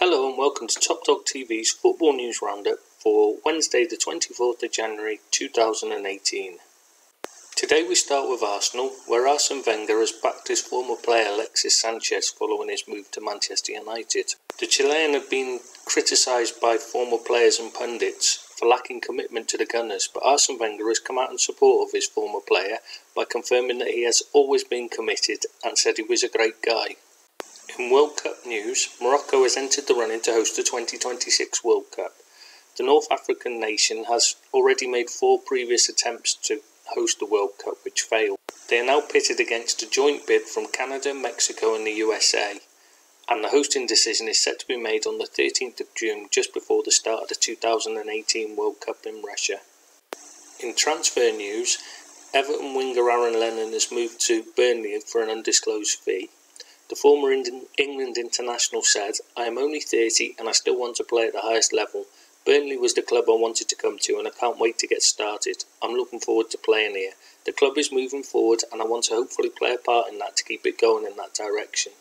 Hello and welcome to Top Dog TV's Football News Roundup for Wednesday the 24th of January 2018. Today we start with Arsenal, where Arsene Wenger has backed his former player Alexis Sanchez following his move to Manchester United. The Chilean had been criticised by former players and pundits for lacking commitment to the Gunners, but Arsene Wenger has come out in support of his former player by confirming that he has always been committed and said he was a great guy. In World Cup news, Morocco has entered the running to host the 2026 World Cup. The North African nation has already made 4 previous attempts to host the World Cup which failed. They are now pitted against a joint bid from Canada, Mexico and the USA, and the hosting decision is set to be made on the 13th of June, just before the start of the 2018 World Cup in Russia. In transfer news, Everton winger Aaron Lennon has moved to Burnley for an undisclosed fee. The former England international said, "I am only 30 and I still want to play at the highest level. Burnley was the club I wanted to come to and I can't wait to get started. I'm looking forward to playing here. The club is moving forward and I want to hopefully play a part in that to keep it going in that direction."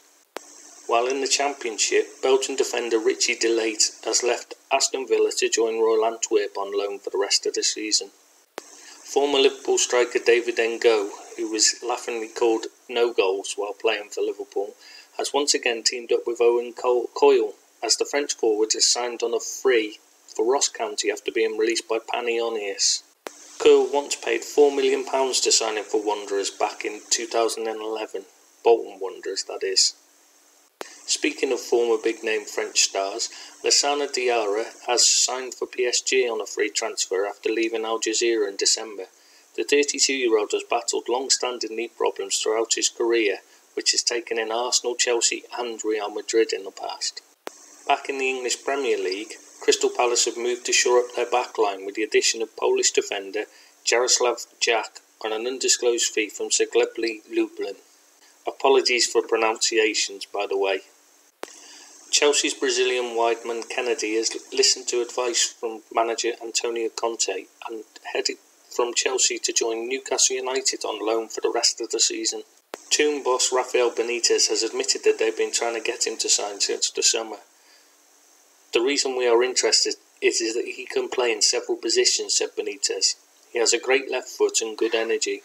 While in the Championship, Belgian defender Richie de Laet has left Aston Villa to join Royal Antwerp on loan for the rest of the season. Former Liverpool striker David Ngo, who was laughingly called no goals while playing for Liverpool, has once again teamed up with Owen Coyle as the French forward has signed on a free for Ross County after being released by Panionios. Coyle once paid £4 million to sign him for Wanderers back in 2011, Bolton Wanderers that is. Speaking of former big-name French stars, Lassana Diarra has signed for PSG on a free transfer after leaving Al Jazeera in December. The 32-year-old has battled long-standing knee problems throughout his career, which has taken in Arsenal, Chelsea and Real Madrid in the past. Back in the English Premier League, Crystal Palace have moved to shore up their backline with the addition of Polish defender Jaroslav Jak on an undisclosed fee from Zagłębie Lublin. Apologies for pronunciations, by the way. Chelsea's Brazilian wide man Kennedy has listened to advice from manager Antonio Conte and headed from Chelsea to join Newcastle United on loan for the rest of the season. Toon boss Rafael Benitez has admitted that they've been trying to get him to sign since the summer. "The reason we are interested is that he can play in several positions," said Benitez. "He has a great left foot and good energy."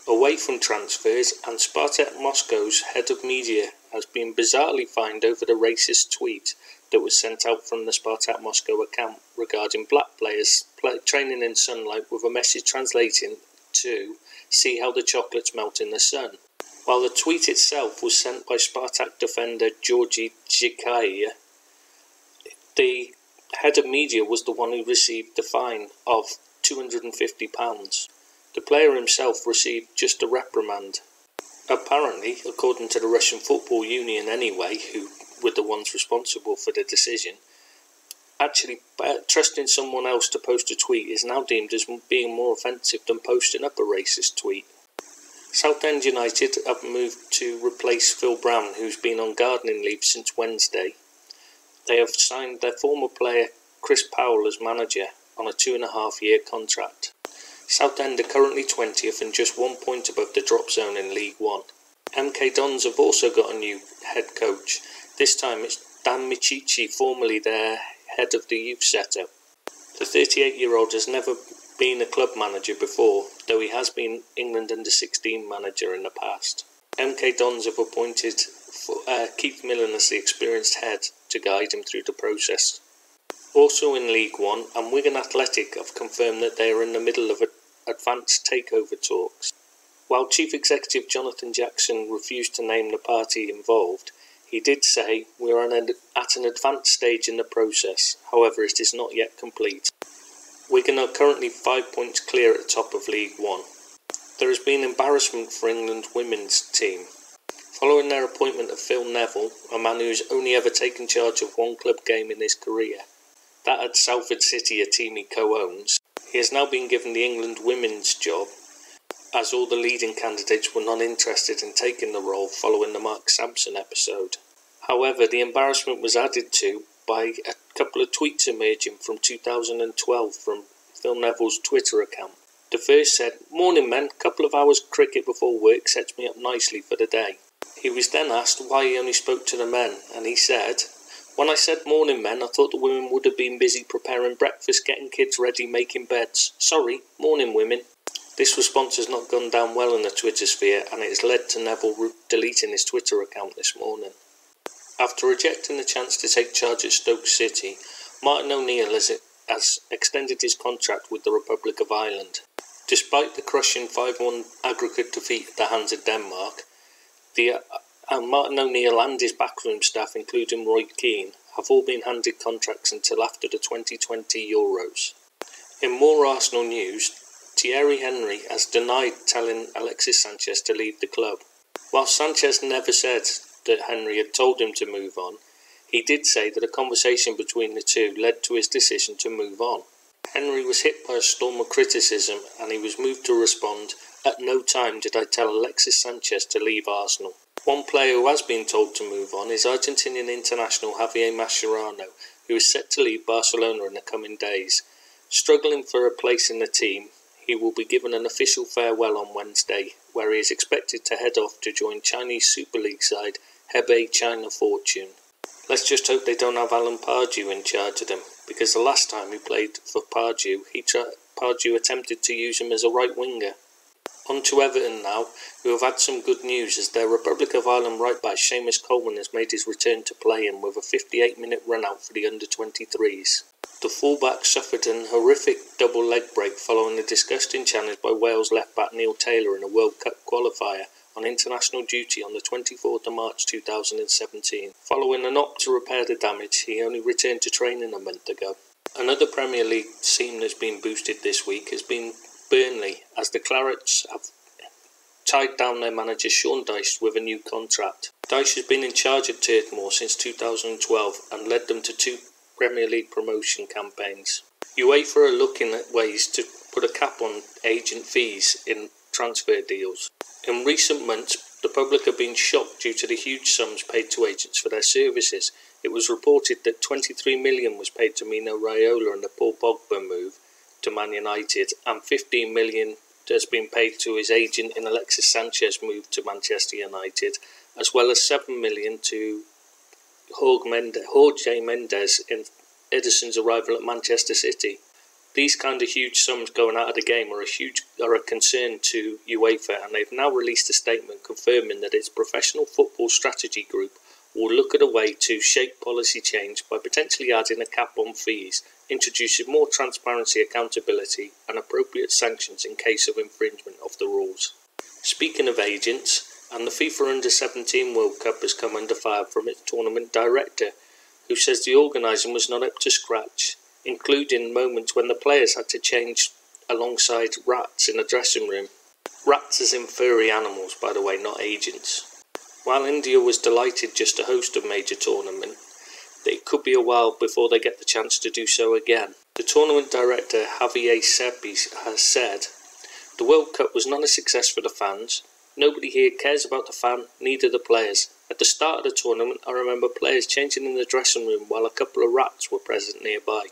Away from transfers, and Spartak Moscow's head of media has been bizarrely fined over the racist tweet that was sent out from the Spartak Moscow account regarding black players training in sunlight with a message translating to "see how the chocolates melt in the sun." While the tweet itself was sent by Spartak defender Georgi Zhikaya, the head of media was the one who received the fine of £250. The player himself received just a reprimand. Apparently, according to the Russian Football Union anyway, who were the ones responsible for the decision, actually trusting someone else to post a tweet is now deemed as being more offensive than posting up a racist tweet. Southend United have moved to replace Phil Brown, who's been on gardening leave since Wednesday. They have signed their former player Chris Powell as manager on a 2.5-year contract. Southend are currently 20th and just 1 point above the drop zone in League One. MK Dons have also got a new head coach. This time it's Dan Michichi, formerly their head of the youth setup. The 38-year-old has never been a club manager before, though he has been England under-16 manager in the past. MK Dons have appointed Keith Millen as the experienced head to guide him through the process. Also in League One, and Wigan Athletic have confirmed that they are in the middle of advanced takeover talks. While Chief Executive Jonathan Jackson refused to name the party involved, he did say, "We are at an advanced stage in the process, however it is not yet complete." Wigan are currently 5 points clear at the top of League One. There has been embarrassment for England women's team. Following their appointment of Phil Neville, a man who has only ever taken charge of one club game in his career, that at Salford City, a team he co-owns, he has now been given the England women's job, as all the leading candidates were not interested in taking the role following the Mark Sampson episode. However, the embarrassment was added to by a couple of tweets emerging from 2012 from Phil Neville's Twitter account. The first said, "Morning men, couple of hours cricket before work sets me up nicely for the day." He was then asked why he only spoke to the men, and he said, When I said morning men, I thought the women would have been busy preparing breakfast, getting kids ready, making beds. Sorry, morning women. This response has not gone down well in the Twitter sphere, and it has led to Neville deleting his Twitter account this morning. After rejecting the chance to take charge at Stoke City, Martin O'Neill has extended his contract with the Republic of Ireland. Despite the crushing 5-1 aggregate defeat at the hands of Denmark, Martin O'Neill and his backroom staff, including Roy Keane, have all been handed contracts until after the 2020 Euros. In more Arsenal news, Thierry Henry has denied telling Alexis Sanchez to leave the club. While Sanchez never said that Henry had told him to move on, he did say that a conversation between the two led to his decision to move on. Henry was hit by a storm of criticism, and he was moved to respond, "At no time did I tell Alexis Sanchez to leave Arsenal." One player who has been told to move on is Argentinian international Javier Mascherano, who is set to leave Barcelona in the coming days. Struggling for a place in the team, he will be given an official farewell on Wednesday, where he is expected to head off to join Chinese Super League side Hebei China Fortune. Let's just hope they don't have Alan Pardew in charge of them, because the last time he played for Pardew, Pardew attempted to use him as a right winger. On to Everton now, who have had some good news as their Republic of Ireland right-back Seamus Coleman has made his return to playing with a 58-minute run-out for the under-23s. The fullback suffered an horrific double leg break following a disgusting challenge by Wales left-back Neil Taylor in a World Cup qualifier on international duty on the 24th of March 2017. Following an op to repair the damage, he only returned to training a month ago. Another Premier League team that's been boosted this week has been Burnley, as the Clarets have tied down their manager Sean Dyche with a new contract. Dyche has been in charge at Turf Moor since 2012 and led them to 2 Premier League promotion campaigns. UEFA are looking at ways to put a cap on agent fees in transfer deals. In recent months, the public have been shocked due to the huge sums paid to agents for their services. It was reported that 23 million was paid to Mino Raiola in the Paul Pogba move to Man United, and 15 million has been paid to his agent in Alexis Sanchez move to Manchester United, as well as 7 million to Jorge Mendes in Ederson's arrival at Manchester City. These kind of huge sums going out of the game are a concern to UEFA, and they've now released a statement confirming that its professional football strategy group will look at a way to shape policy change by potentially adding a cap on fees, introducing more transparency, accountability and appropriate sanctions in case of infringement of the rules. Speaking of agents, and the FIFA Under-17 World Cup has come under fire from its tournament director, who says the organising was not up to scratch, including moments when the players had to change alongside rats in a dressing room. Rats as in furry animals, by the way, not agents. While India was delighted just to host a major tournament, it could be a while before they get the chance to do so again. The tournament director Javier Seppi has said, "The World Cup was not a success for the fans. Nobody here cares about the fan, neither the players. At the start of the tournament, I remember players changing in the dressing room while a couple of rats were present nearby."